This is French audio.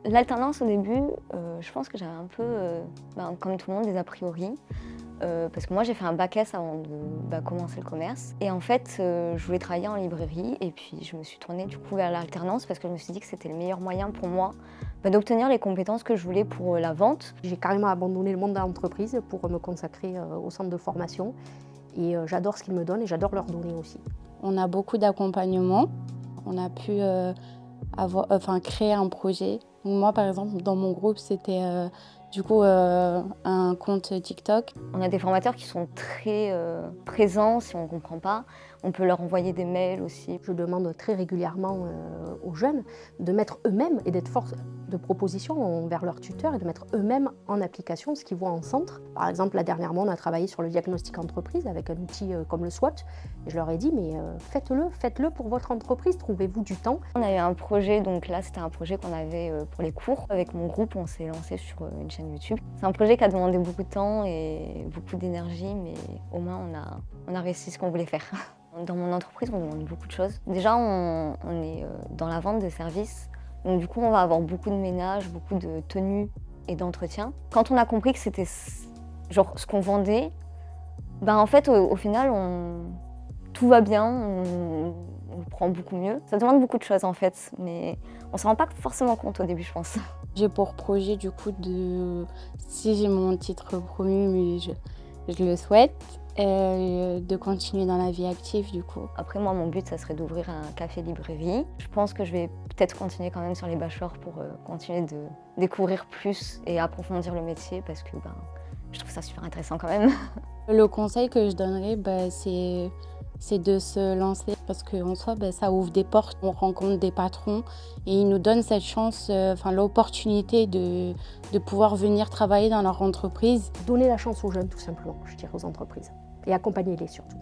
L'alternance au début, je pense que j'avais un peu, comme tout le monde, des a priori. Parce que moi j'ai fait un bac S avant de commencer le commerce. Et en fait, je voulais travailler en librairie et puis je me suis tournée du coup vers l'alternance parce que je me suis dit que c'était le meilleur moyen pour moi d'obtenir les compétences que je voulais pour la vente. J'ai carrément abandonné le monde de l'entreprise pour me consacrer au centre de formation. Et j'adore ce qu'ils me donnent et j'adore leur donner aussi. On a beaucoup d'accompagnement. On a pu créer un projet. Moi, par exemple, dans mon groupe, c'était un compte TikTok. On a des formateurs qui sont très présents. Si on ne comprend pas, on peut leur envoyer des mails aussi. Je demande très régulièrement aux jeunes de mettre eux-mêmes et d'être force de proposition envers leurs tuteurs et de mettre eux-mêmes en application ce qu'ils voient en centre. Par exemple, là dernièrement, on a travaillé sur le diagnostic entreprise avec un outil comme le SWOT. Et je leur ai dit, mais faites-le pour votre entreprise, trouvez-vous du temps. On a eu un projet, donc là c'était un projet qu'on avait pour les cours. Avec mon groupe, on s'est lancé sur une chaîne YouTube. C'est un projet qui a demandé beaucoup de temps et beaucoup d'énergie, mais au moins on a réussi ce qu'on voulait faire. Dans mon entreprise, on demande beaucoup de choses. Déjà, on est dans la vente de services. Donc du coup, on va avoir beaucoup de ménage, beaucoup de tenues et d'entretien. Quand on a compris que c'était genre ce qu'on vendait, en fait, au final, tout va bien, on le prend beaucoup mieux. Ça demande beaucoup de choses en fait, mais on ne s'en rend pas forcément compte au début, je pense. J'ai pour projet du coup si j'ai mon titre promu, mais je le souhaite, de continuer dans la vie active du coup. Après moi, mon but, ça serait d'ouvrir un café-librairie. Je pense que je vais peut-être continuer quand même sur les bachelors pour continuer de découvrir plus et approfondir le métier parce que je trouve ça super intéressant quand même. Le conseil que je donnerais, c'est de se lancer parce qu'en soi, ça ouvre des portes. On rencontre des patrons et ils nous donnent cette chance, l'opportunité de pouvoir venir travailler dans leur entreprise. Donner la chance aux jeunes tout simplement, je dirais aux entreprises, et accompagner-les surtout.